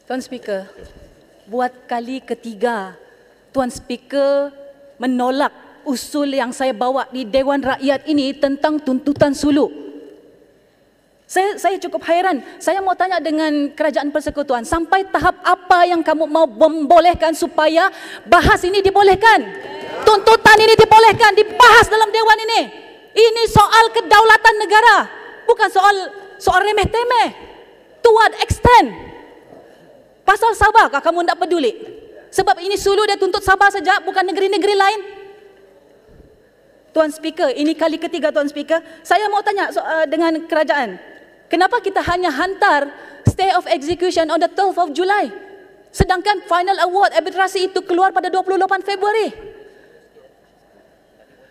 Tuan Speaker, buat kali ketiga Tuan Speaker menolak usul yang saya bawa di Dewan Rakyat ini tentang tuntutan suluk. Saya cukup hairan. Saya mau tanya dengan Kerajaan Persekutuan, sampai tahap apa yang kamu mau membolehkan supaya bahas ini dibolehkan? Tuntutan ini dibolehkan, dibahas dalam Dewan ini. Ini soal kedaulatan negara, bukan soal remeh-temeh. To what extent? Pasal Sabah kah kamu tidak peduli? Sebab ini Sulu dia tuntut Sabah saja, bukan negeri-negeri lain. Tuan Speaker, ini kali ketiga Tuan Speaker. Saya mau tanya dengan kerajaan, kenapa kita hanya hantar stay of execution on the 12th of July? Sedangkan final award arbitrasi itu keluar pada 28 Februari.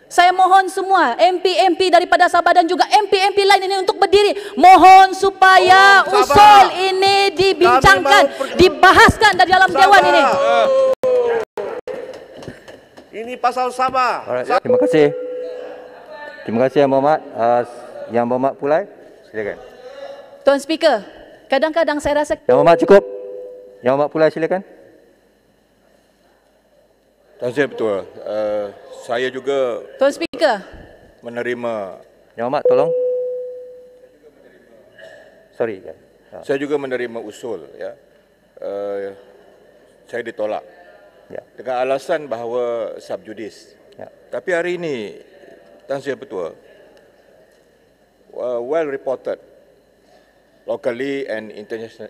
Saya mohon semua MP-MP daripada Sabah dan juga MP-MP lain ini untuk berdiri. Mohon supaya usul ini dibincangkan, dibahaskan dari dalam Dewan ini. Ini pasal Sabah. Alright, terima kasih. Terima kasih Yang Berhormat. Yang Berhormat Pulai, silakan. Tuan Speaker, kadang-kadang saya rasa... Yang Berhormat cukup. Yang Berhormat Pulai, silakan. Tuan Saya betul. Saya juga Tuan Speaker menerima. Yang Berhormat tolong. Sorry. Saya juga menerima usul. Ya. Saya ditolak. Ya. Dengan alasan bahawa subjudis. Ya. Tapi hari ini, Tuan Saya betul, well reported locally and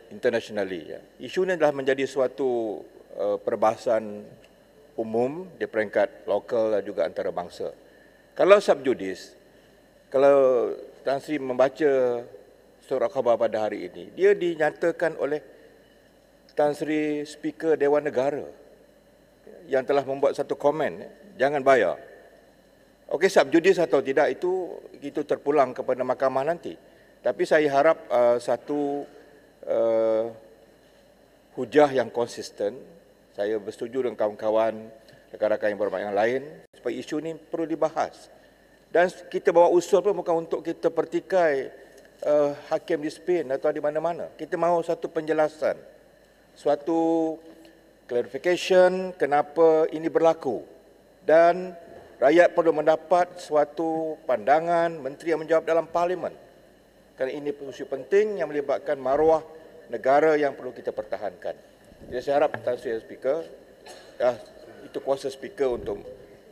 internationally. Ya. Isu ini adalah menjadi suatu perbahasan umum di peringkat lokal dan juga antarabangsa. Kalau subjudis, kalau Tan Sri membaca surat khabar pada hari ini, dia dinyatakan oleh Tan Sri Speaker Dewan Negara yang telah membuat satu komen, jangan bayar. Okey, subjudis atau tidak itu terpulang kepada mahkamah nanti. Tapi saya harap satu hujah yang konsisten. Saya bersetuju dengan kawan-kawan, rakan-rakan yang berhormat yang lain, supaya isu ini perlu dibahas. Dan kita bawa usul pun bukan untuk kita pertikai hakim di Spain atau di mana-mana. Kita mahu satu penjelasan, suatu clarification kenapa ini berlaku. Dan rakyat perlu mendapat suatu pandangan menteri yang menjawab dalam parlimen. Kerana ini isu penting yang melibatkan maruah negara yang perlu kita pertahankan. Jadi saya harap Tan Sri Speaker, itu kuasa Speaker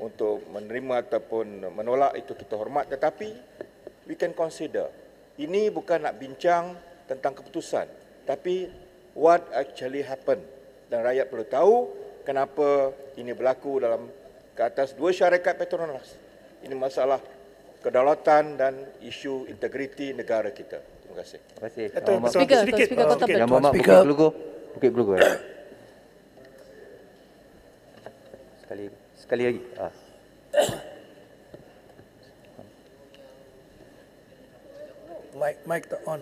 untuk menerima ataupun menolak, itu kita hormat. Tetapi we can consider. Ini bukan nak bincang tentang keputusan, tapi what actually happened. Dan rakyat perlu tahu kenapa ini berlaku dalam ke atas dua syarikat Petronas. Ini masalah kedaulatan dan isu integriti negara kita. Terima kasih. Terima kasih. Speaker, Yang Berhormat Bukit Gelugur. Bukit Gelugur. Sekali lagi. Mic on.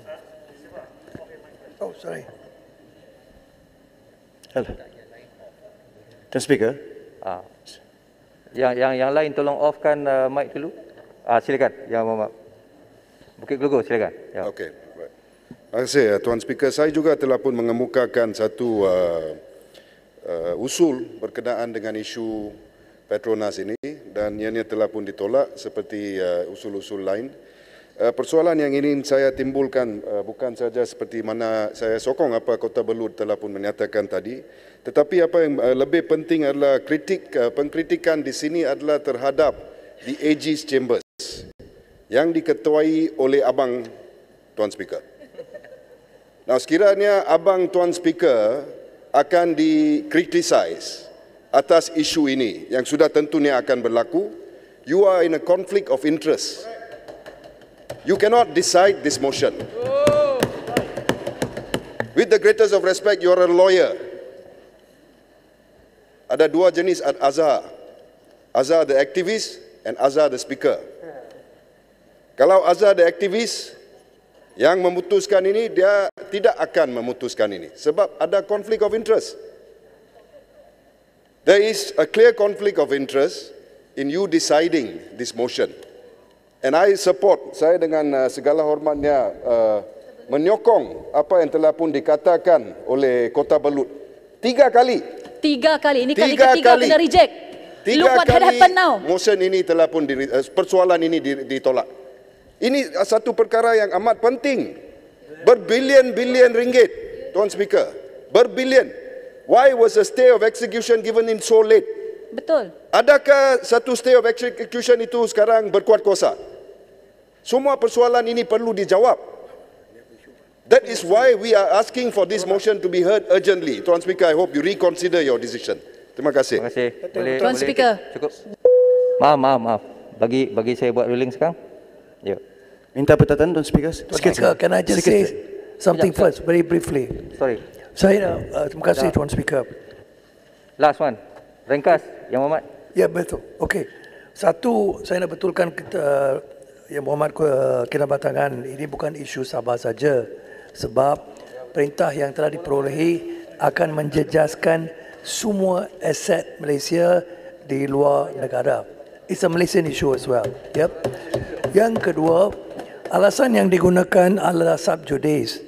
Oh, sorry. Hello. Tuan Speaker. Yang lain tolong offkan mic dulu. Silakan Yang Berhormat Bukit Gelugur, silakan. Ya. Okey. Terima kasih Tuan Speaker. Saya juga telah pun mengemukakan satu usul berkenaan dengan isu Petronas ini dan ianya telah pun ditolak seperti usul-usul lain. Persoalan yang ingin saya timbulkan bukan saja seperti mana saya sokong apa Kota Belud telah pun menyatakan tadi, tetapi apa yang lebih penting adalah pengkritikan di sini adalah terhadap the AG's Chambers yang diketuai oleh Abang Tuan Speaker. Nah, sekiranya Abang Tuan Speaker akan dikritisize atas isu ini yang sudah tentunya akan berlaku, you are in a conflict of interest. You cannot decide this motion. With the greatest of respect, you are a lawyer. Ada dua jenis Azhar. Azhar the activist and Azhar the speaker. Kalau Azhar the activist yang memutuskan ini, dia tidak akan memutuskan ini sebab ada conflict of interest. There is a clear conflict of interest in you deciding this motion. And I support, saya dengan segala hormatnya menyokong apa yang telah pun dikatakan oleh Kota Belut 3 kali. 3 kali. Ini kali 3 ketiga kali. kena reject. 3 Look what had kali happened now. motion ini telah pun persoalan ini ditolak. Ini satu perkara yang amat penting. Berbilion-bilion ringgit, Tuan Speaker. Berbilion. Why was a stay of execution given in so late? Betul. Adakah satu stay of execution itu sekarang berkuat kuasa? Semua persoalan ini perlu dijawab. That is why we are asking for this motion to be heard urgently. Tuan Speaker, I hope you reconsider your decision. Terima kasih. Terima kasih. Tuan Speaker. Cukup. Maaf. Bagi saya buat ruling sekarang. Ya. Minta pertanyaan, Tuan Speaker. Speaker, can I just say something first, very briefly? Sorry. Saya, terima kasih Tuan Speaker. Last one. Ringkas, Yang Mohamad. Ya, betul. Okey. Satu, saya nak betulkan Yang Mohamad Kinabatangan, ini bukan isu Sabah saja. Sebab perintah yang telah diperolehi akan menjejaskan semua aset Malaysia di luar negara. It's a Malaysian issue as well. Yep. Yang kedua, alasan yang digunakan adalah sub judice.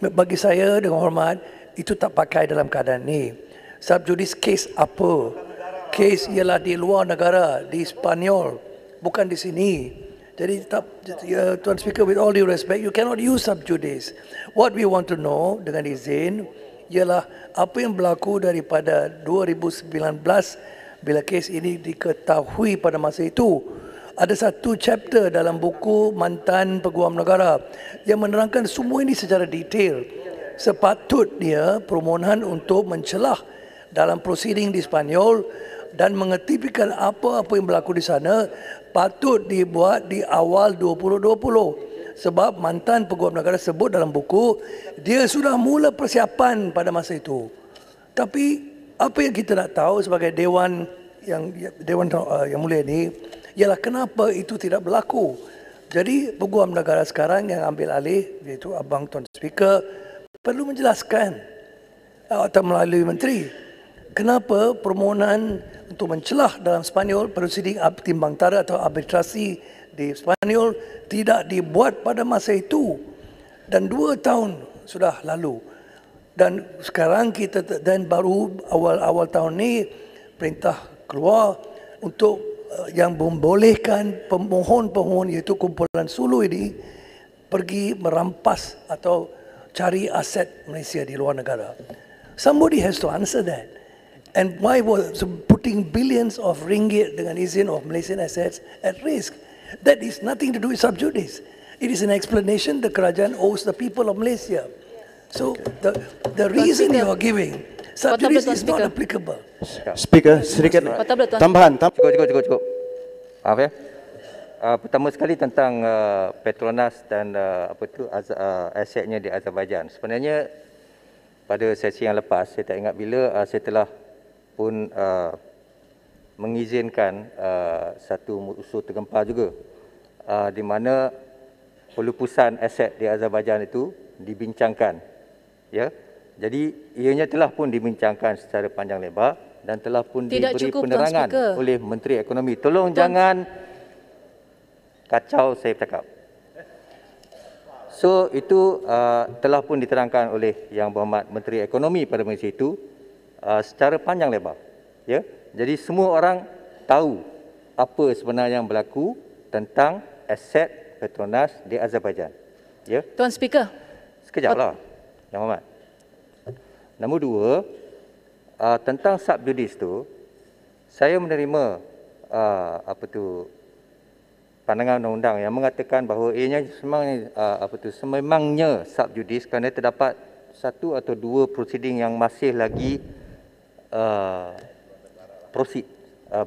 Bagi saya dengan hormat, itu tak pakai dalam keadaan ni. Sub judice case apa? Case ialah di luar negara, di Spanyol, bukan di sini. Jadi Tuan Speaker, with all due respect, you cannot use sub judice. What we want to know dengan izin ialah apa yang berlaku daripada 2019 bila kes ini diketahui pada masa itu. Ada satu chapter dalam buku Mantan Peguam Negara yang menerangkan semua ini secara detail. Sepatutnya permohonan untuk mencelah dalam proceeding di Spanyol dan mengetipkan apa-apa yang berlaku di sana patut dibuat di awal 2020. Sebab Mantan Peguam Negara sebut dalam buku, dia sudah mula persiapan pada masa itu. Tapi apa yang kita nak tahu sebagai Dewan yang mulia ini ialah kenapa itu tidak berlaku. Jadi Peguam Negara sekarang yang ambil alih, iaitu Abang Tuan Speaker, perlu menjelaskan atau melalui menteri kenapa permohonan untuk mencelah dalam Spanyol, proceeding timbang tara atau arbitrasi di Spanyol tidak dibuat pada masa itu. Dan 2 tahun sudah lalu. Dan sekarang kita dan baru awal tahun ni perintah keluar untuk yang membolehkan pemohon-pemohon iaitu kumpulan Sulu ini pergi merampas atau cari aset Malaysia di luar negara. Somebody has to answer that. And why was putting billions of ringgit dengan izin of Malaysian assets at risk? That is nothing to do with sub judice. It is an explanation the kerajaan owes the people of Malaysia. So the reason you are giving sub judice is not applicable. Speaker, sedikit tambahan. Cukup. Maaf ya. Pertama sekali tentang Petronas dan asetnya di Azerbaijan. Sebenarnya pada sesi yang lepas, saya tak ingat bila, saya telah pun mengizinkan satu usul tergempar juga di mana pelupusan aset di Azerbaijan itu dibincangkan, ya. Jadi ianya telah pun dibincangkan secara panjang lebar dan telah pun diberi penerangan oleh Menteri Ekonomi. Tolong jangan kacau saya bercakap. So itu telah pun diterangkan oleh Yang Berhormat Menteri Ekonomi pada masa itu secara panjang lebar, ya. Jadi semua orang tahu apa sebenarnya yang berlaku tentang aset Petronas di Azerbaijan, ya. Tuan Speaker. Sekejaplah, Yang Berhormat. Nombor 2, tentang sub judice tu, saya menerima pandangan undang-undang yang mengatakan bahawa ianya sememangnya sub judice kerana terdapat 1 atau 2 proceeding yang masih lagi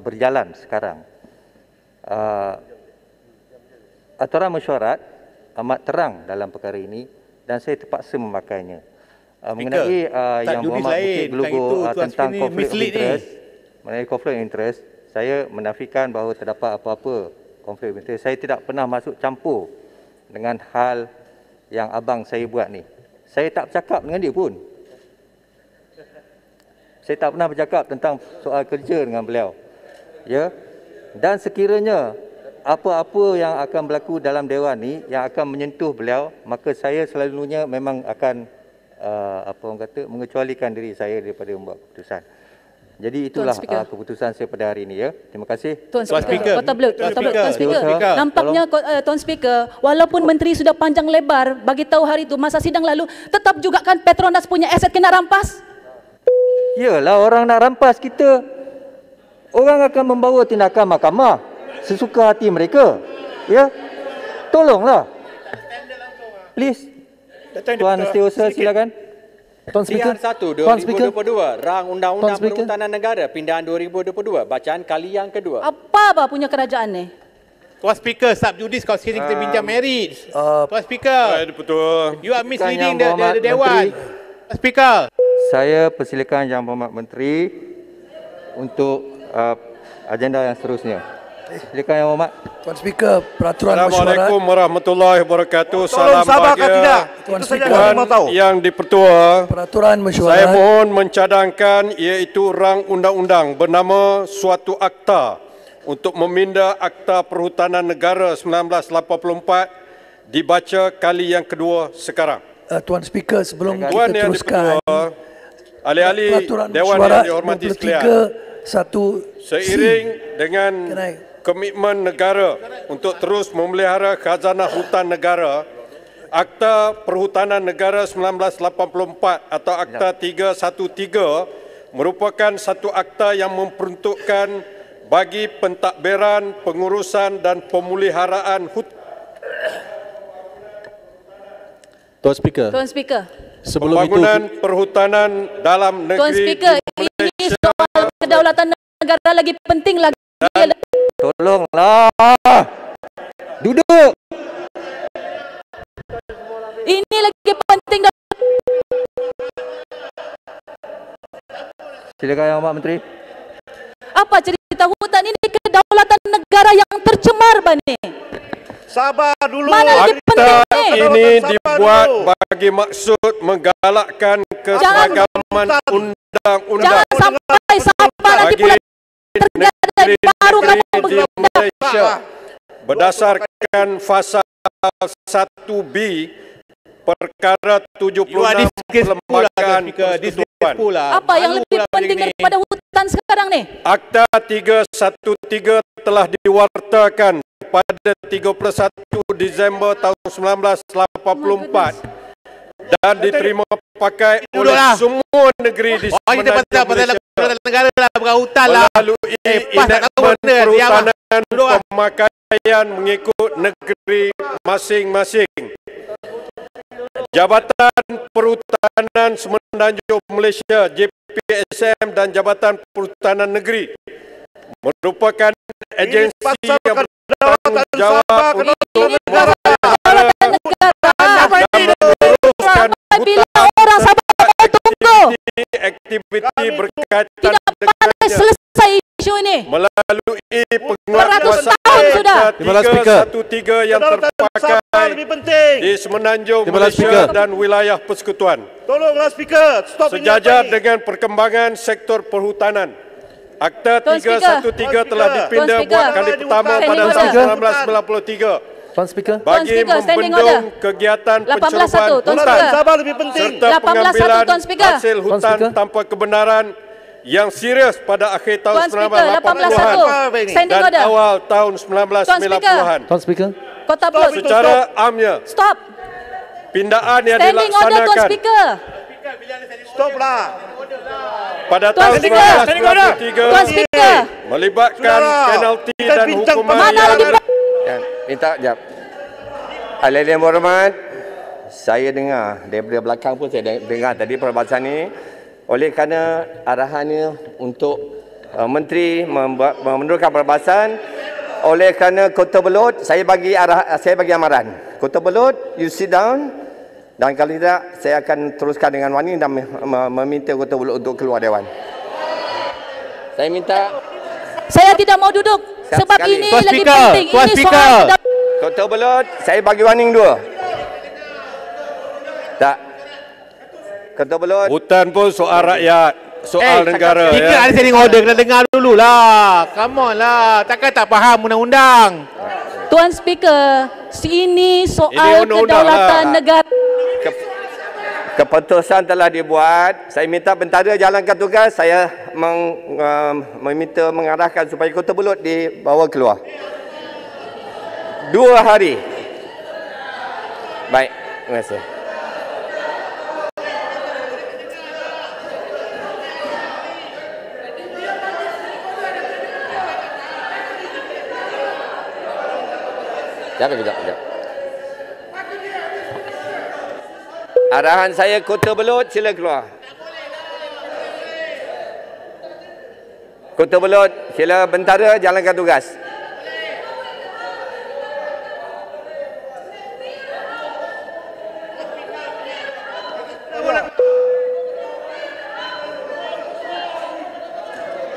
berjalan sekarang. Aturan mesyuarat amat terang dalam perkara ini dan saya terpaksa memakainya. Mengenai Yang Berhormat Bukit Gelugor tentang konflik interest, mengenai konflik interest, saya menafikan bahawa terdapat apa-apa konflik interest. Saya tidak pernah masuk campur dengan hal yang abang saya buat ni. Saya tak bercakap dengan dia pun. Saya tak pernah bercakap tentang soal kerja dengan beliau. Ya. Dan sekiranya apa-apa yang akan berlaku dalam Dewan ni yang akan menyentuh beliau, maka saya selalunya memang akan mengecualikan diri saya daripada membuat keputusan. Jadi itulah keputusan saya pada hari ini ya. Terima kasih. Tuan Speaker. Tuan Speaker. Nampaknya Tuan Speaker, walaupun menteri sudah panjang lebar bagi tahu hari itu masa sidang lalu, tetap juga kan Petronas punya aset kena rampas. Yalah, orang nak rampas kita. Orang akan membawa tindakan mahkamah sesuka hati mereka. Ya. Tolonglah. Please. Tuan Setiausaha silakan. Tuan Speaker. Liar 1 2022 Rang Undang-Undang Perhutanan Negara Pindahan 2022. Bacaan kali yang kedua. Apa punya kerajaan ni? Tuan Speaker, subjudis kalau sini kita bincang merit. Tuan Speaker. Betul. You are misleading the Dewan. Tuan Speaker. Saya persilakan Yang Berhormat Menteri untuk agenda yang seterusnya. Silakan Yang Berhormat. Tuan Speaker, peraturan mesyuarat. Assalamualaikum warahmatullahi wabarakatuh. Salam bahagia Tuan Speaker, yang dipertua. Peraturan Saya mesyuarat. mohon mencadangkan iaitu rang undang-undang bernama suatu akta untuk meminda Akta Perhutanan Negara 1984 dibaca kali yang kedua sekarang. Tuan Speaker, sebelum Tuan kita yang teruskan, dipertua, ahli-ahli peraturan Dewan mesyuarat yang dihormati sekalian, 23(1)(c). seiring dengan Can I- komitmen negara untuk terus memelihara khazanah hutan negara, Akta Perhutanan Negara 1984 atau Akta 313 merupakan satu akta yang memperuntukkan bagi pentadbiran, pengurusan dan pemeliharaan hutan. Tuan Speaker. Tuan Speaker. Sebelum Pembangunan itu perhutanan dalam negeri. Tuan Speaker, ini soal kedaulatan negara lagi penting lagi. Tolonglah. Duduk. Ini lagi penting. Silakan Yang Berhormat Menteri. Apa cerita hutan ini kedaulatan negara yang tercemar bani? Sabar dulu. Mana lagi penting Akta ni? ini dibuat bagi maksud menggalakkan keseragaman undang-undang Jangan sampai siapa nanti pula tergadai baru kamu di bertindak. Malaysia berdasarkan pasal 1B perkara 76 Perlembagaan Persekutuan. Apa yang lebih penting daripada hutan sekarang ni? Akta 313 telah diwartakan pada 31 Disember tahun 1984 dan diterima pakai oleh semua negeri di semenanjung Malaysia negara lah, bukan hutan lah. melalui enakmen perhutanan pemakaian mengikut negeri masing-masing. Jabatan Perhutanan Semenanjung Malaysia JPSM dan Jabatan Perhutanan Negeri merupakan agensi yang bertanggungjawab untuk memelihara dan menguruskan hutan Orang sabar tunggu. aktiviti berkaitan Tidak pandai dengannya selesai isu ini. melalui Beratus tahun sudah. penguatkuasaan 313 yang terpakai di semenanjung Malaysia dan wilayah persekutuan. Tolonglah Speaker, stop ini. Sejajar dengan perkembangan sektor perhutanan, Akta Tuan Speaker. 313 telah dipinda Tuan buat Speaker. kali pertama Standing pada order. tahun 1993 Tuan Speaker. bagi Speaker, standing membendung order. kegiatan 18.1, pencerupan Tuan hutan Speaker. Sabar lebih penting. serta 18.1, pengambilan Tuan Speaker. hasil hutan Speaker. tanpa kebenaran yang serius pada akhir tahun Tuan Speaker, 1980-an 18.1. Standing dan order. awal tahun 1990-an. Tuan Speaker. Kota Blok. Secara amnya, Stop. pindaan yang Standing order, Tuan dilaksanakan Speaker. Stoplah. pada Tuan tahun Speaker. 1993 Tuan Speaker. melibatkan penalti Kita dan bincang hukuman Mana lagi yang Minta jap. Ahli-ahli yang berhormat, saya dengar daripada belakang pun saya dengar tadi perbahasan ini. Oleh kerana arahannya untuk menteri menurunkan perbahasan, oleh kerana Kota Belud, saya bagi amaran. Kota Belud, you sit down, dan kalau tidak saya akan teruskan dengan Wani dan meminta Kota Belud untuk keluar dewan. Saya minta Saya tidak mau duduk sebab sekali. ini Tuan lagi Speaker, penting. Tuan Ini Speaker. soal Kota Belud, saya bagi warning dua. Tak. Kota Belud. hutan pun soal rakyat. soal negara. Jika ada standing order, kena dengar dululah. Come on lah. Takkan tak faham undang-undang. Tuan Speaker, ini soal kedaulatan negara. Keputusan telah dibuat. Saya minta bentara jalankan tugas. Saya meminta mengarahkan supaya Kota Belud dibawa keluar. 2 hari. Baik, terima kasih. Sekejap. Arahan saya Kota Belud, sila keluar. Kota Belud, sila bentara jalankan tugas.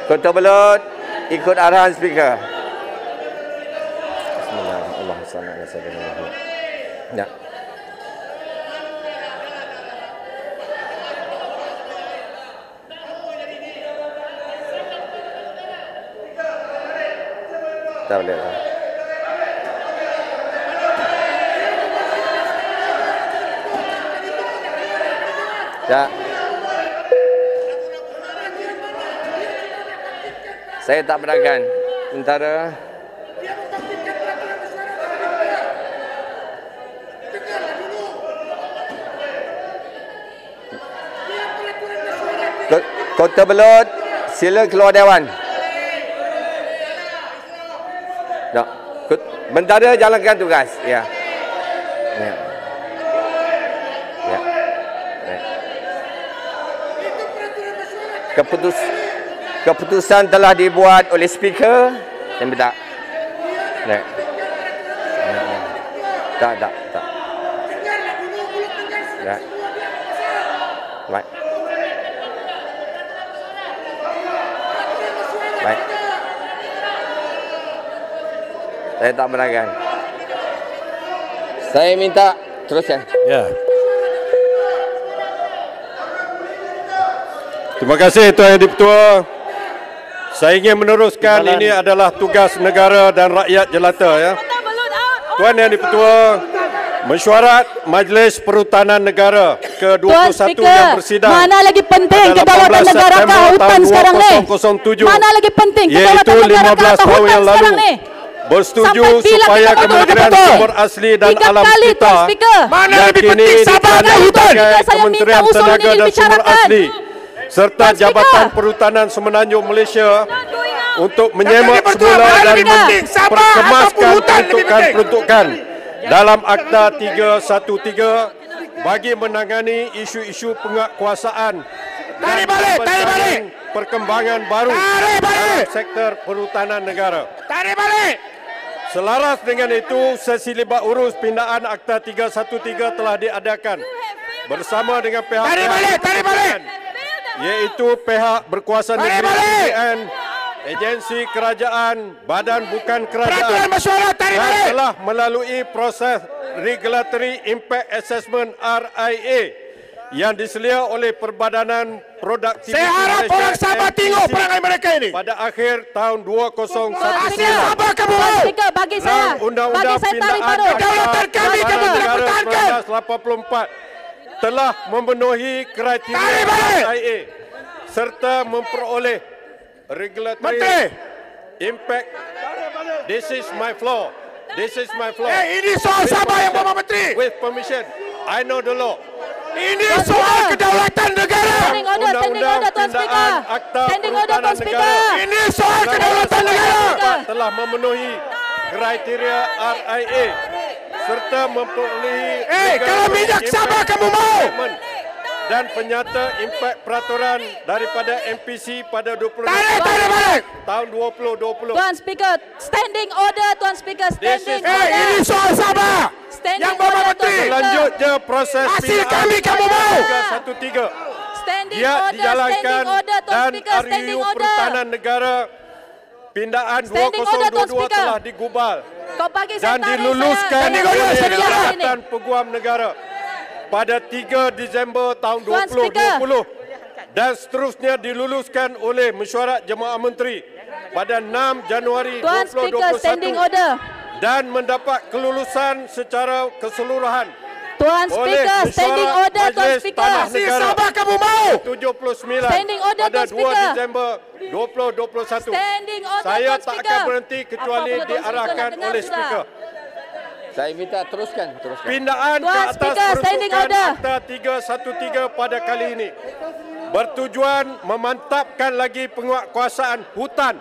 Kota Belud, ikut arahan speaker. Bismillahirrahmanirrahim. Ya. Tak boleh lah. Ya. Saya tak berakan. Tentara. Kota Belud, sila keluar Dewan. Tak. Bentara jalankan tugas. Ya. Ya. Ya. Keputusan telah dibuat oleh speaker. Saya minta. Ya. Tak. Ya. Baik. Baik. Saya tak beragan. Saya minta teruskan. Ya. Terima kasih Tuan Yang Di-Pertua. Saya ingin meneruskan ini adalah tugas negara dan rakyat jelata ya. Tuan Yang Di-Pertua, mesyuarat Majlis Perhutanan Negara ke-21 yang bersidang. Mana lagi penting kedaulatan negara ke hutan sekarang ni? Mana lagi penting kedaulatan negara ke hutan sekarang ni? Bersetuju supaya Kementerian Sumber Asli dan Alam kita yakini ditandatangani Kementerian Tenaga dan Sumber Asli serta Jabatan Perhutanan Semenanjung Malaysia untuk menyemak semula dan memperkemaskan peruntukan dalam Akta 313 bagi menangani isu-isu penguasaan dan perkembangan baru dalam sektor perhutanan negara. Selaras dengan itu, sesi libat urus pindaan Akta 313 telah diadakan bersama dengan pihak-pihak iaitu pihak berkuasa negeri BN, agensi kerajaan, badan bukan kerajaan dan telah melalui proses Regulatory Impact Assessment RIA yang diselia oleh Perbadanan Produktiviti Malaysia. Saya harap orang Sabah tengok perangai mereka ini. Pada akhir tahun 2019. Sabah kamu mau. Bagi saya. Undang-Undang Pindaan kedaulatan kami kamu tidak pertahankan. 1984 telah memenuhi kriteria RIA serta memperoleh regulatory impact. This is my floor. This is my floor. Ini soal Sabah yang Bapak Menteri. With permission, I know the law. Ini soal kedaulatan negara. Undang-undang Pindaan Akta Perhutanan Negara. Ini soal kedaulatan negara. Telah memenuhi kriteria RIA serta memperolehi kalau minyak Sabah kamu mau dan penyata impak peraturan daripada MPC pada 20 tahun 2020. Tuan Speaker, standing order Tuan Speaker, standing order. Ini soal Sabah. Yang Bapak Menteri. Selanjutnya proses hasil kami kamu mau. 313 dia dijalankan dan RUU Perhutanan Negara Pindaan 2022 telah digubal dan diluluskan oleh Jabatan Peguam Negara pada 3 Disember tahun 2020 dan seterusnya diluluskan oleh Mesyuarat Jemaah Menteri pada 6 Januari Tuan Speaker, standing order. 2021 dan mendapat kelulusan secara keseluruhan Tuan Speaker, standing order, Tuan Speaker. Masih sabar kamu mau? 79 Standing order, pada Tuan Speaker. 2 Disember 2021. Standing order, Saya Tuan tak Speaker. akan berhenti kecuali Apa pula Tuan Speaker diarahkan nak dengar oleh sudah? Speaker. Saya minta teruskan. Pindaan ke Tuan atas Speaker, standing peruntukan order. Akta 313 pada kali ini bertujuan memantapkan lagi penguatkuasaan hutan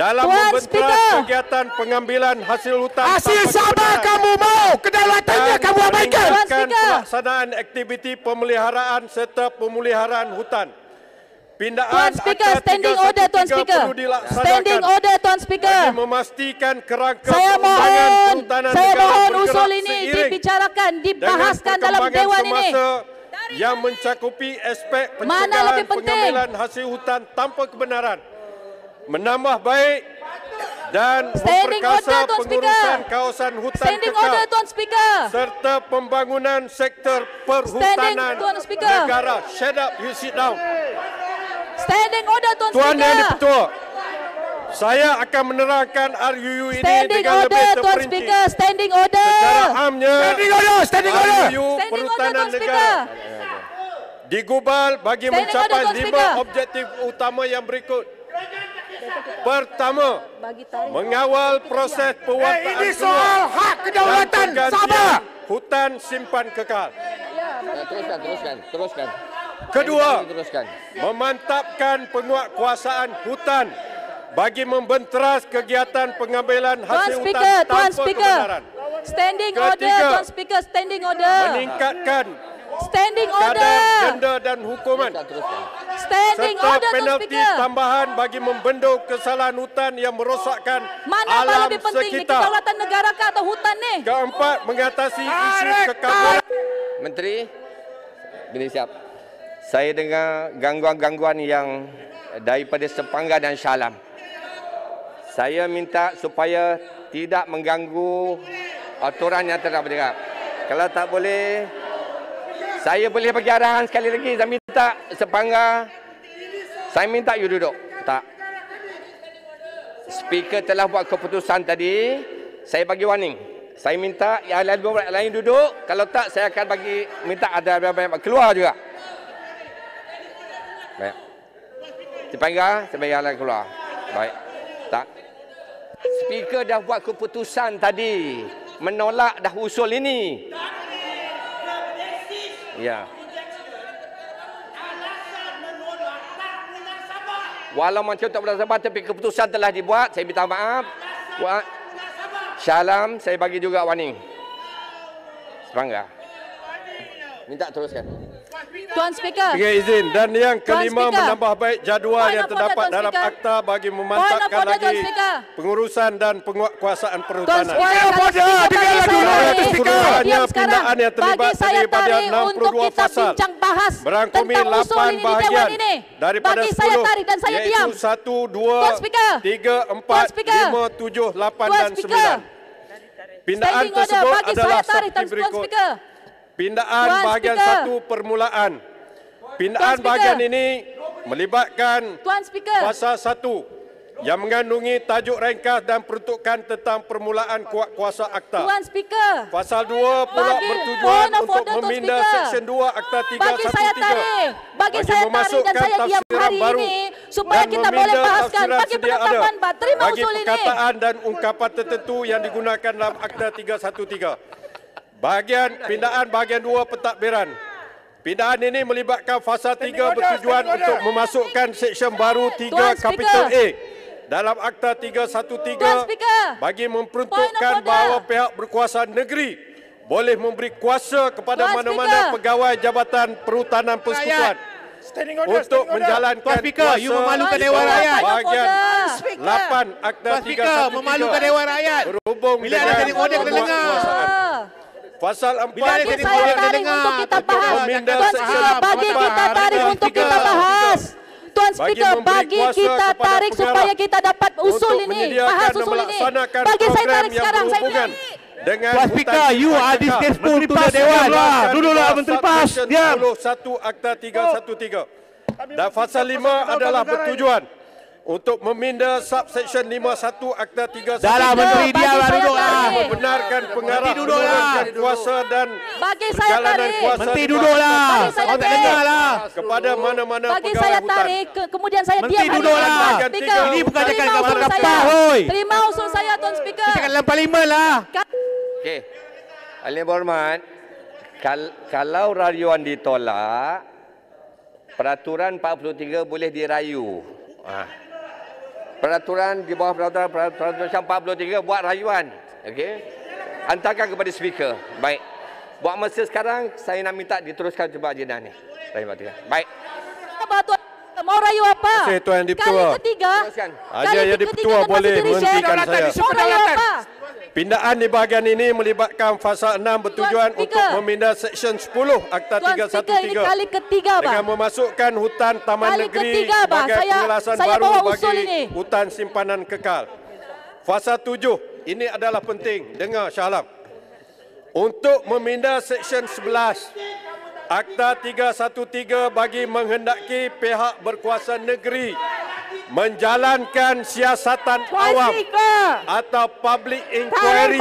dalam Tuan membentras Speaker. kegiatan pengambilan hasil hutan Masih tanpa sabar kebenaran kamu mau? Kedaulatannya dan kamu abaikan. Tuan meningkatkan Speaker. pelaksanaan aktiviti pemeliharaan serta pemuliharaan hutan. Pindaan Tuan Speaker, Akta standing order, Tuan 313 Speaker. perlu dilaksanakan Standing order, Tuan Speaker. bagi memastikan kerangka Saya perundangan mohon, perhutanan saya negara mohon bergerak usul ini seiring dibicarakan, dengan dibahaskan dalam perkembangan Dewan ini. semasa yang mencakupi aspek Mana pencegahan lebih penting? pengambilan hasil hutan tanpa kebenaran, menambah baik dan Standing memperkasa order, Tuan pengurusan Speaker. kawasan hutan Standing kekal order, Tuan Speaker. serta pembangunan sektor perhutanan Standing, Tuan Speaker. negara. Shut up, you sit down. Standing order, Tuan Tuan Yang Speaker. di-Pertua, saya akan menerangkan RUU ini Standing dengan order, lebih Tuan terperinci. Speaker. Standing order. Secara amnya, Standing order, standing order. RUU Standing order, Perhutanan Tuan Speaker. Negara digubal bagi Standing mencapai order, Tuan 5 Speaker. objektif utama yang berikut. Pertama, Bagi tarik. mengawal proses pewartaan Ini soal hak kedaulatan. Sabar. hutan simpan kekal. Teruskan. Kedua, Teruskan. memantapkan penguatkuasaan hutan bagi membentras kegiatan pengambilan Tuan hasil hutan Speaker, Tuan tanpa Speaker. kebenaran. Standing order, Ketiga, Tuan Speaker. Standing order. Meningkatkan Standing kadar order. denda dan hukuman Standing serta order, Tuan penalti Speaker. tambahan bagi membendung kesalahan hutan yang merosakkan Mana yang alam lebih penting ni, sekitar. kedaulatan negara kah atau hutan ni? Keempat, mengatasi isu kekaburan. Menteri, bila siap. Saya dengar gangguan-gangguan yang daripada Sepangga dan Syalam. Saya minta supaya tidak mengganggu aturan yang telah bergerak. Kalau tak boleh, saya boleh bagi arahan sekali lagi. Saya minta Sepangga, saya minta you duduk. Tak. Speaker telah buat keputusan tadi, saya bagi warning. Saya minta yang lain duduk. Kalau tak, saya akan bagi minta ada banyak keluar juga. Baik. Sepangga, saya bagi yang lain keluar. Baik. Tak. Speaker dah buat keputusan tadi, menolak dah usul ini. Ya. Walau macam tak bersabar tapi keputusan telah dibuat, saya minta maaf. Syalam, saya bagi juga warning. Sepangga. Minta teruskan. Tuan Speaker. Dengan izin. Dan yang kelima, Speaker. menambah baik jadual Point yang of order, terdapat Tuan dalam Speaker. akta bagi Point memantapkan of order, Tuan lagi Speaker. pengurusan dan penguatkuasaan Tuan perhutanan. Speaker, kalau order, Speaker dengarlah tarik dulu, saya Tuan tarik. Speaker. Diam sekarang. Pindaan yang terlibat Bagi saya daripada tarik untuk 62 kita pasal. bincang bahas Berangkumi tentang usul 8 ini di bahagian Dewan ini. daripada Bagi 10, saya tarik dan saya diam. iaitu 1, 2, Tuan Speaker. 3, 4, Tuan Speaker. 5, 7, 8 Tuan dan Speaker. 9. Pindaan Standing order, tersebut bagi adalah saya tarik, seperti Tuan berikut. Speaker. Pindaan Tuan bahagian Speaker. 1 permulaan. Pindaan Tuan Speaker. bahagian ini melibatkan Tuan Speaker. pasal 1 yang mengandungi tajuk ringkas dan peruntukan tentang permulaan kuasa akta. Tuan Speaker. Pasal 2 pula Bagi bertujuan point of untuk order, Tuan meminda Speaker. Seksyen 2 Akta 313 Bagi saya tarik. Bagi saya tarik dan memasukkan saya diam tafsiran hari baru ini supaya dan kita boleh meminda bahaskan. tafsiran Bagi sedia ada penetapan terima bagi usul ini. perkataan dan ungkapan tertentu yang digunakan dalam Akta 313. Pindaan bahagian 2 pentadbiran. Pindaan ini melibatkan fasa 3 bertujuan untuk memasukkan seksyen baru 3 Tuan kapital Speaker. A dalam Akta 313 Tuan Speaker. bagi Point memperuntukkan of order. bahawa pihak berkuasa negeri boleh memberi kuasa kepada Tuan mana-mana Speaker. pegawai Jabatan Perhutanan Persekutuan Standing order, untuk standing order. menjalankan Tuan Speaker, you memalukan Tuan Dewan Speaker, Rakyat. point of bahagian order. 8 Akta Tuan Speaker, memalukan 313 Dewan Rakyat. berhubung Bila ada standing order, kita dengar. Pasal 4 Bila ada Bagi standing saya order, kita tarik dengar. untuk kita bahas. meminda Tuan seksyen Speaker, bagi empat, kita tarik tiga, untuk tiga, kita bahas. Tuan Bagi Speaker, memberi bagi kuasa kita kepada tarik pengarah supaya kita dapat usul untuk ini, menyediakan bahas dan usul ini. melaksanakan Bagi saya program tarik yang sekarang, saya berhubungan tarik. dengan Tuan Speaker, you are disgraceful to the Dewan. Dilaksanakan Duduklah, bawah Menteri PAS. Subsection Diam. 21 Akta 313. Dan fasa 5 adalah bertujuan untuk meminda subsection 51 Akta 313. Dahlah Menteri dia lah duduklah. Membenarkan pengarah menurunkan kuasa dan perjalanan kuasa. Menteri duduklah. Kau tak dengar lah. Kepada mana-mana Bagi pegawai saya hutan. tarik, kemudian saya Menteri diam hari duduklah. ini, Tuan Speaker. Ini bukan cakap Terima kapal usul kapal, saya. hoi. Terima usul saya, Tuan Speaker. Cakap dalam parlimen lah. Okey. Ahli yang berhormat, kalau rayuan ditolak, peraturan 43 boleh dirayu. Peraturan di bawah peraturan 43 buat rayuan. Okey. Hantarkan kepada speaker. Baik. Buat masa sekarang saya nak minta diteruskan cuba agenda ni. Baik. Apa Tuan? Mau rayu apa? Terima kasih, Tuan Yang Kali Dipertua. ketiga. Haji Yang Dipertua boleh menghentikan saya. Mau rayu apa? Pindaan di bahagian ini melibatkan fasa 6 bertujuan untuk memindah Seksyen 10 Akta Tuan Speaker, ini 313 kali ketiga, Bang. dengan memasukkan hutan taman Kali negeri ketiga, Bang. sebagai Saya penjelasan bawa baru usul bagi ini. hutan simpanan kekal. Fasa 7, ini adalah penting. Dengar Shah Alam. Untuk memindah Seksyen 11 Akta 313 bagi menghendaki pihak berkuasa negeri menjalankan siasatan awam atau public inquiry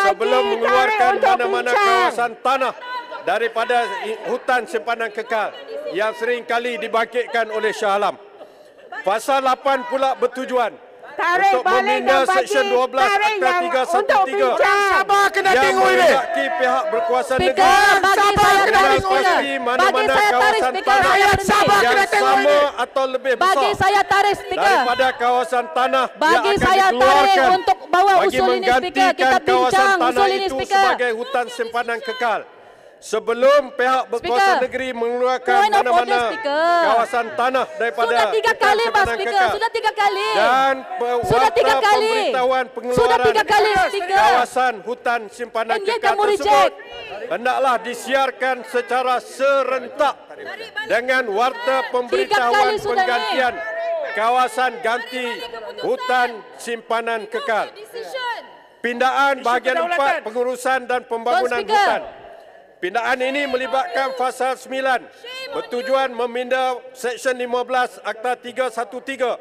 sebelum mengeluarkan mana-mana kawasan tanah daripada hutan simpanan kekal yang sering kali dibangkitkan oleh Shah Alam. Fasa 8 pula bertujuan untuk memindah Seksyen 12 Akta 313 yang menghendaki pihak berkuasa negeri mengenal mana-mana kawasan tanah yang sama atau lebih besar Bagi saya tarik, Speaker. daripada kawasan tanah Bagi yang saya akan dikeluarkan tarik untuk bawa bagi usul ini, Speaker. Kita menggantikan kawasan bincang tanah usul ini, itu Speaker. sebagai hutan simpanan kekal. Sebelum pihak berkuasa Speaker. negeri mengeluarkan Point of order, mana-mana Speaker. kawasan tanah daripada Sudah 3 hutan kali, Pak simpanan Speaker. kekal. Sudah 3 kali. Dan Sudah 3 warta kali. pemberitahuan Sudah pengeluaran 3 kali, Speaker. kawasan hutan simpanan And yet kekal kamu tersebut reject. hendaklah disiarkan secara serentak dengan warta pemberitahuan sudah penggantian kawasan ganti hutan simpanan kekal. Pindaan bahagian 4 pengurusan dan pembangunan Tuan Speaker. hutan. Pindaan ini melibatkan fasa 9 bertujuan memindah Seksyen 15 Akta 313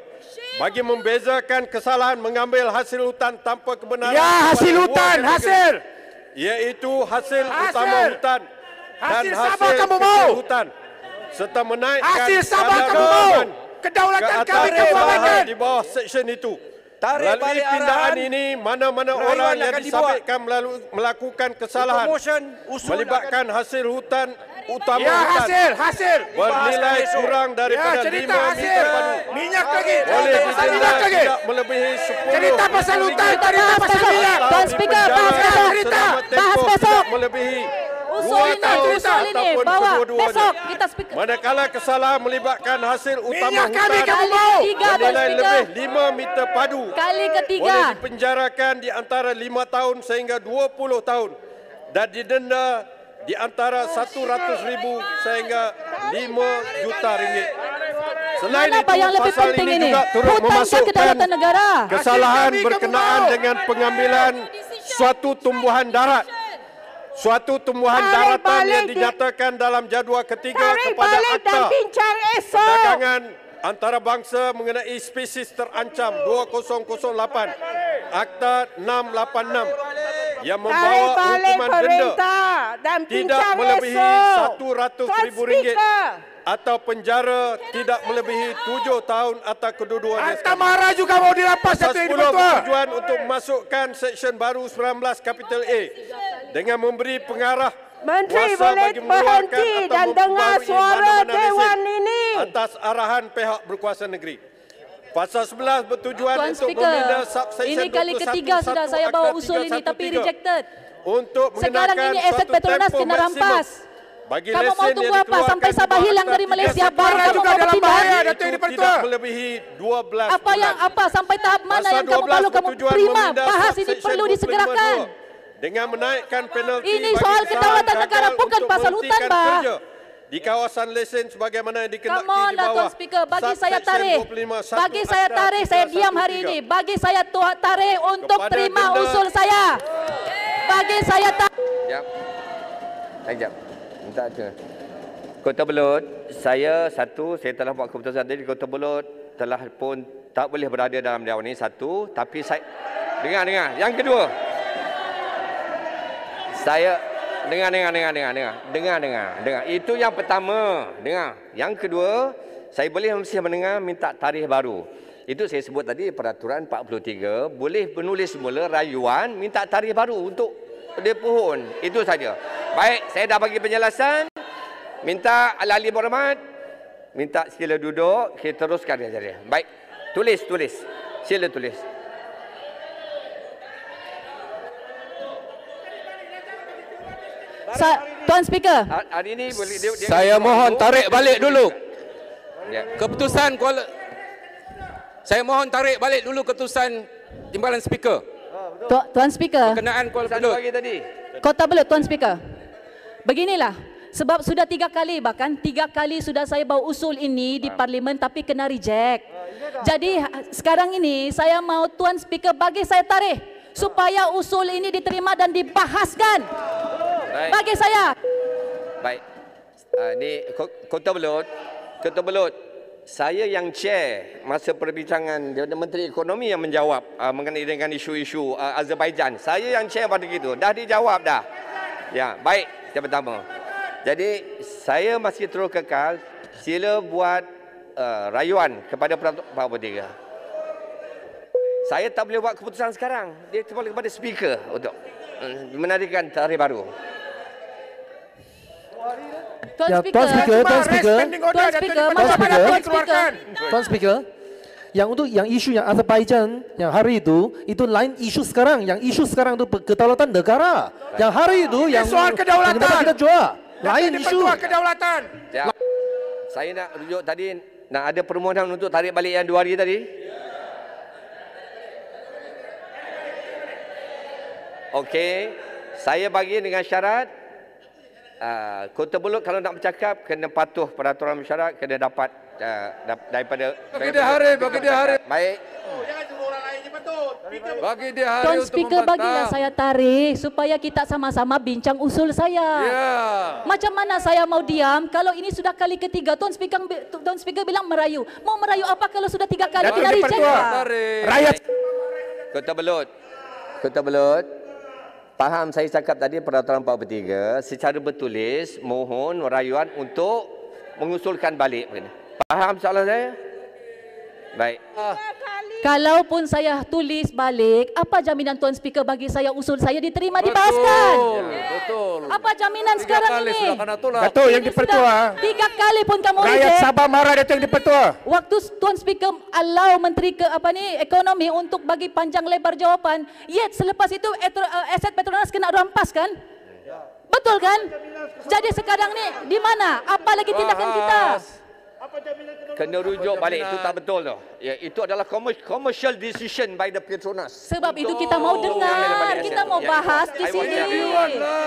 bagi membezakan kesalahan mengambil hasil hutan tanpa kebenaran. Ya, hasil kepada hutan, warga hasil. negeri, iaitu hasil utama hutan dan Hasil Sabah hasil kamu kecil mau. hutan serta menaikkan Hasil Sabah kadar kamu mau. keamanan Kedaulatan ke kami atas kamu lahan di bawah seksyen itu. Tarik Melalui balik pindaan arahan. ini, mana-mana Rayuan orang yang akan dibuat. disabitkan melakukan kesalahan Promotion usul melibatkan hasil hutan utama Ya, hutan hasil. bernilai kurang daripada Ya, cerita 5 hasil. meter padu Minyak lagi. boleh Minyak didenda lagi. tidak melebihi 10 Cerita pasal hutan, ringgit cerita pasal minyak. Tuan Speaker, bahas besok. selama Bahas tempoh besok. tidak melebihi Usul 2 ini, tahun usul ini. ataupun Bawa kedua-duanya. besok kita speaker. Manakala kesalahan melibatkan hasil utama Minyak kami hutan kamu mau. Ketiga, Tuan bernilai Speaker. lebih 5 meter padu Kali ketiga. boleh dipenjarakan di antara 5 tahun sehingga 20 tahun dan didenda di antara 100,000 sehingga 5 juta ringgit. Selain Mana apa itu, yang lebih pasal penting ini ini? juga turut Hutan ke memasukkan kedaulatan negara. kesalahan Hasil kami berkenaan kamu mau. dengan pengambilan suatu tumbuhan darat. Suatu tumbuhan Tarik daratan balik yang dinyatakan dalam jadual ketiga Tarik kepada balik dan Akta bincang esok. Perdagangan Antarabangsa mengenai spesies terancam 2008 Akta 686 yang Tarik membawa balik hukuman denda perintah dan tidak bincang melebihi esok. RM100,000 atau penjara tidak melebihi 7 tahun atau kedua-duanya. Anta marah juga mau dirampas Pasal satu ini 10 betul. bertujuan untuk memasukkan Seksyen baru 19 Kapital A dengan memberi pengarah Menteri kuasa boleh bagi mengeluarkan berhenti atau dan dengar memperbarui suara mana-mana Dewan lesen ini. atas arahan pihak berkuasa negeri. Pasal 11 bertujuan Tuan untuk Speaker, memindah subsection ini kali 21 ketiga sudah saya Akta bawa usul ini 313 tapi rejected. untuk Sekarang mengenakan ini aset suatu Petronas tempoh kena maksimum rampas. bagi Kamu mau lesen tunggu yang apa? dikeluarkan Sampai di Sabah bawah hilang Akta dari Malaysia, 313 baru kamu juga mau dalam berpindah? bahaya, itu Datuk Yang tidak Dipertua. melebihi 12 Apa yang bulan. apa sampai tahap mana Pasal yang kamu 12 perlu kamu bertujuan terima? memindah Bahas ini subsection perlu disegerakan. 25(2) dengan menaikkan penalti Ini bagi soal kesalahan kedaulatan gagal negara, bukan untuk pasal hutan, menghentikan Bah. kerja di kawasan lesen sebagaimana yang dikenakan Come on di lah bawah Tuan Speaker, bagi saya subsection tarik. 25(1) Bagi saya Akta tarik, saya diam hari 313. ini. Bagi saya tarik untuk Kepada terima denda- usul saya. Bagi saya tarik. Sekejap. Sekejap. Minta tu. Kota Belud, saya telah buat keputusan tadi. Kota Belud telah pun tak boleh berada dalam dewan ini, satu. Tapi saya, dengar. Yang kedua, saya, dengar. Itu yang pertama, dengar. Yang kedua, saya boleh mesti mendengar minta tarikh baru. Itu saya sebut tadi, peraturan 43, boleh menulis semula rayuan, minta tarikh baru untuk dia pohon. Itu saja. Baik, saya dah bagi penjelasan. Minta ahli berhormat, minta sila duduk, kita teruskan saja. Baik, tulis. Sila tulis. Tuan Speaker. Hari ini boleh saya mohon tarik balik dulu. Ya. Keputusan saya mohon tarik balik dulu keputusan Timbalan Speaker. Tuan Speaker. Berkenaan Kuala Belud. Kota Belud, Tuan Speaker. Beginilah. Sebab sudah 3 kali, bahkan 3 kali sudah saya bawa usul ini di Parlimen tapi kena reject. Jadi sekarang ini saya mau Tuan Speaker bagi saya tarikh supaya usul ini diterima dan dibahaskan. Baik. Bagi saya. Baik. Ini Kota Belud. Saya yang chair masa perbincangan Menteri Ekonomi yang menjawab mengenai dengan isu-isu Azerbaijan. Saya yang chair pada gitu. Dah dijawab dah. Ya, baik. Yang pertama. Jadi saya masih terus kekal, sila buat rayuan kepada Peraturan 43. Saya tak boleh buat keputusan sekarang. Dia terpulang kepada speaker untuk menarikkan tarikh baru. Tuan Speaker, yang untuk yang isu yang Azerbaijan yang hari itu lain isu sekarang. Yang isu sekarang itu kedaulatan negara. Yang hari itu yang soal kedaulatan kita jual. Lain isu. Kedaulatan. Ya. Saya nak rujuk tadi, nak ada permohonan untuk tarik balik yang 2 hari tadi. Okey, saya bagi dengan syarat Kota Belud kalau nak bercakap kena patuh peraturan mesyuarat, kena dapat daripada bagi dia hari. Baik. Bagi dia hari Tuan untuk Speaker, membantah. bagilah saya tarik supaya kita sama-sama bincang usul saya. Ya. Macam mana saya mau diam kalau ini sudah kali ketiga Tuan Speaker bilang merayu. Mau merayu apa kalau sudah 3 kali kita reject? Rakyat Kota Belud. Faham saya cakap tadi peraturan 43 secara bertulis mohon rayuan untuk mengusulkan balik. Faham soalan saya? Baik. Kalaupun saya tulis balik, apa jaminan Tuan Speaker bagi saya usul saya diterima dibahaskan? Betul. Apa jaminan sekarang ini? Datuk yang dipertua. 3 kali pun kamu Rakyat reject. Sabah marah Datuk yang dipertua. Waktu Tuan Speaker allow Menteri Ekonomi untuk bagi panjang lebar jawapan, yet selepas itu aset Petronas kena rampas kan? Betul kan? Jadi sekarang ni di mana? Apa lagi tindakan kita? Kena rujuk balik, itu tak betul tu. Ya, itu adalah commercial decision by the Petronas. Sebab itu kita mau dengar, kita mau bahas di sini.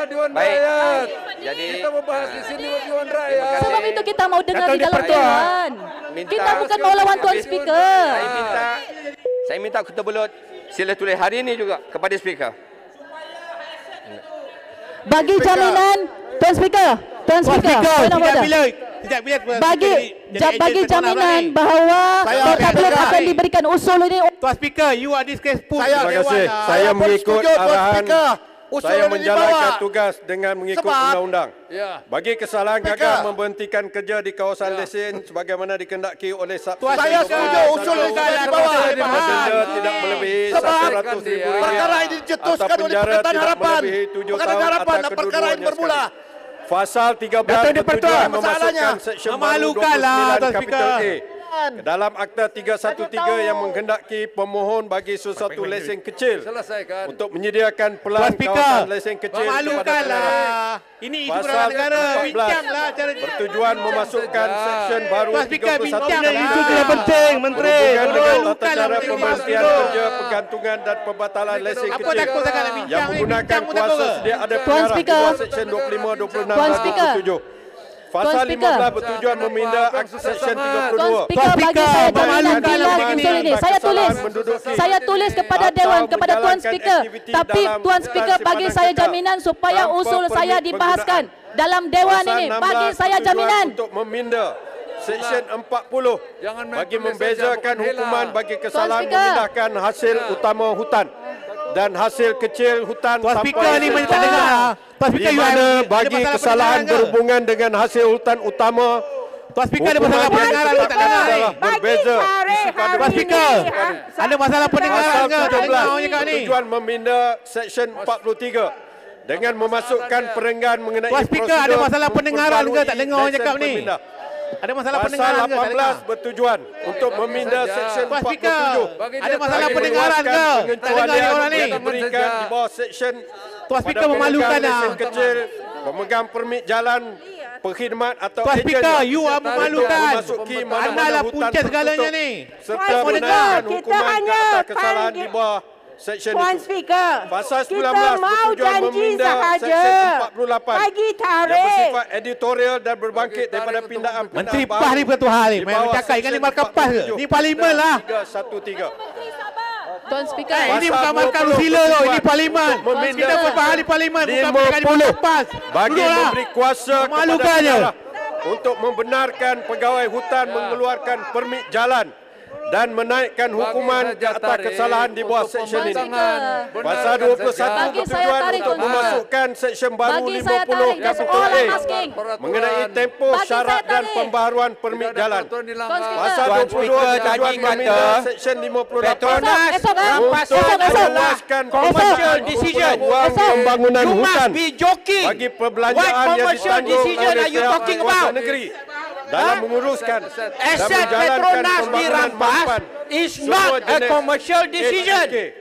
Dewan Baik. Rakyat. Jadi Kita mau bahas di sini Dewan Rakyat. Sebab itu kita mau dengar Datuk di dalam dipertua. dewan. Kita bukan mau lawan Tuan Speaker. Saya minta Kota Belud sila tulis hari ini juga kepada speaker. Bagi jaminan Tuan Speaker, bagi jaminan bahawa Kota Belud akan diberikan usul ini. Tuan Speaker, you are disgraceful. Terima kasih. Saya mengikut arahan. Saya menjalankan tugas dengan mengikut undang-undang. Ya. Bagi kesalahan gagal memberhentikan kerja di kawasan lesen sebagaimana dikendaki oleh Saya setuju usul di bawah. denda tidak melebihi RM100,000 Perkara ini dicetuskan oleh Pakatan Harapan. Pakatan Harapan dan perkara ini bermula. Pasal 13 bertujuan memasukkan seksyen baru 29 kapital A dalam Akta 313 yang menghendaki pemohon bagi sesuatu lesen kecil Selesaikan. untuk menyediakan pelan kawasan lesen kecil kepada negara. Ini isu Pasal negara. 14 Bincanglah cara bertujuan memasukkan seksyen baru Tuan Speaker, 31 bincanglah. kapital Isu A tidak penting, Menteri. berhubungan dengan tata Malukan cara lah, pemberhentian Menteri. kerja, pergantungan dan pembatalan lesen Apa kecil takut sangat nak bincang yang ni? menggunakan Bincang pun kuasa takut. sedia ada Tuan pengarah di Speaker. bawah seksyen 25, 26 Tuan dan Speaker. 27. Pasal 15 bertujuan meminda Seksyen 32. Tuan Speaker, bagi saya jaminan bila usul ini. Saya tulis kepada Dewan, kepada Tuan Speaker. Tapi Tuan Speaker bagi saya jaminan supaya usul saya dibahaskan dalam Dewan ini. Bagi saya jaminan. Untuk meminda Seksyen 40 bagi membezakan hukuman bagi kesalahan memindahkan hasil utama hutan dan hasil kecil hutan Tuan Speaker ni tak dengar. Tuan Speaker, di mana bagi kesalahan berhubungan dengan hasil hutan utama Tuan Speaker ada masalah pendengaran ke tak dengar ni? Berbeza. Tuan Speaker, ada masalah pendengaran ke tak dengar orang cakap ni? Tujuan meminda Seksyen 43 dengan memasukkan perenggan mengenai Tuan Speaker, ada masalah pendengaran ke tak dengar orang cakap ni? Ada masalah pendengaran ke tak dengar? Pasal 18 bertujuan untuk meminda Seksyen 47. Ada masalah pendengaran ke? Tak dengar ni orang ni? Diberikan di bawah Seksyen Tuan Speaker memalukan lah. kecil, pemegang permit jalan, perkhidmat atau Tuan ejen Speaker, you are memalukan. memasuki Anda lah punca segalanya ni. serta menaikkan hukuman ke atas kesalahan di bawah Seksyen Tuan itu. Speaker, Pasal 19 kita mau bertujuan janji meminda sahaja. Seksyen 48 Bagi yang tarikh. bersifat editorial dan berbangkit daripada pindaan Menteri PAS ni betul hal ni. Main cakap ikan ni markah PAS ke? Ni parlimen lah. 313. Tuan Speaker. Ini bukan markah Rusila tu. Ini parlimen. Kita berfaham di parlimen. Bukan markah di markah PAS. Bagi memberi kuasa kepada Memalukannya. negara untuk membenarkan pegawai hutan mengeluarkan permit jalan dan menaikkan hukuman ke atas kesalahan di bawah Seksyen ini. Pasal 21 bertujuan untuk memasukkan Seksyen baru 50 Kapital A mengenai tempoh syarat dan pembaharuan permit jalan. Pasal 22 bertujuan meminda Seksyen 58 untuk meluaskan commercial decision. pembangunan You hutan must be joking. bagi perbelanjaan What yang commercial ditanggung decision oleh are you pihak talking berkuasa about? negeri dalam menguruskan dan Aset menjalankan Petronas pembangunan dirampas mampan is semua not a jenis commercial decision. SPK.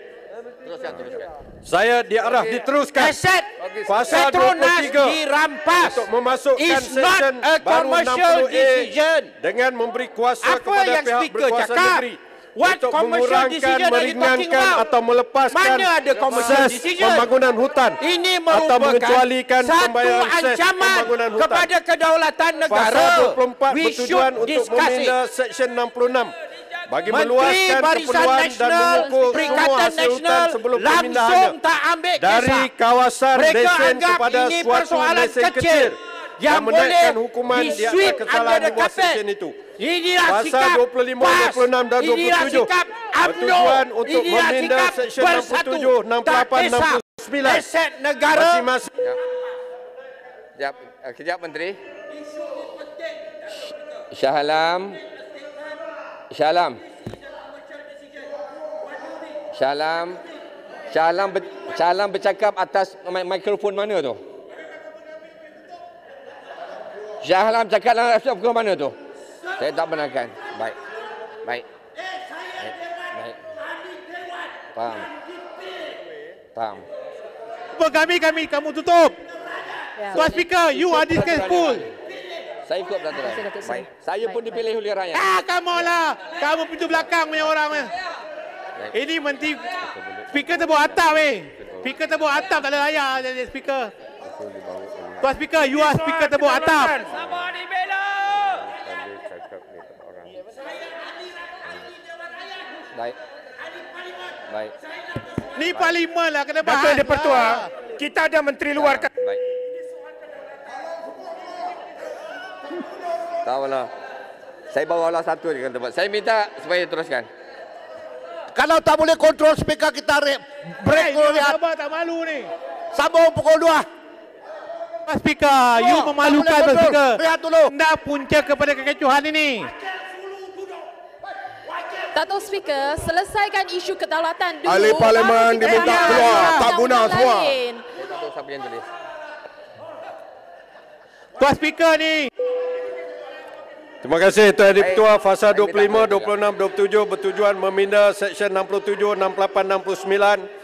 Saya diarah diteruskan. Aset Pasal Petronas 23 dirampas untuk memasukkan is not Seksyen a baru commercial 60A decision. dengan memberi kuasa Apa kepada yang pihak speaker berkuasa cakap? negeri What untuk commercial mengurangkan, decision are you talking meringankan about? atau melepaskan Mana ada commercial ses decision? pembangunan hutan Ini atau merupakan mengecualikan satu pembayaran ses ancaman pembangunan hutan. kepada kedaulatan negara. Pasal 24 We bertujuan should untuk discuss meminda it. Seksyen 66 bagi Menteri meluaskan Barisan keperluan dan Nasional, mengukur semua Perikatan hasil hutan Nasional sebelum langsung pemindahannya tak ambil dari kisah. kawasan Mereka lesen anggap kepada ini suatu persoalan lesen kecil kecil yang dan menaikkan boleh hukuman di atas di-sweep kesalahan under di the bawah carpet. Seksyen itu. Inilah Pasal sikap 25, PAS. 26 dan 27 Inilah sikap UMNO. bertujuan untuk Inilah meminda sikap Seksyen bersatu. 67, 68, 69 aset negara. masing-masing. Sekejap, kejap Menteri. Shah Alam. Shah Alam. Shah Alam. Shah Alam bercakap atas mikrofon mana tu? Shah Alam cakap dalam mikrofon mana tu? Saya tak benarkan. Baik. Baik. Baik. Faham. Faham. Kamu tutup. Tuan Speaker, you are disgraceful. Saya ikut peraturan. Baik. Saya pun dipilih oleh rakyat. Kamu lah. Kamu pintu belakang punya orang. Ini menteri speaker terbawa atap Speaker terbawa atap tak ada layak jadi speaker. Tuan Speaker, you are speaker terbawa atap. Sabar dibela. Baik. Baik. Ni parlimen lah kena bahas. Dato' Di-Pertua, kita ada menteri luar kan. Baik. Tak apalah. Saya bawalah satu je kan tempat. Saya minta supaya teruskan. Kalau tak boleh kontrol speaker, kita break dulu. Sabar tak malu ni. Sambung pukul 2. Speaker, you memalukan Tuan Speaker. Rehat dulu. Anda punca kepada kekecohan ini. Dato' Speaker, selesaikan isu kedaulatan dulu. Ahli Parlimen diminta keluar. Tak guna semua. Siapa yang tulis? Tuan Speaker ni. Terima kasih Tuan Di-Pertua. Fasa 25, 26, 27 bertujuan meminda Seksyen 67, 68, 69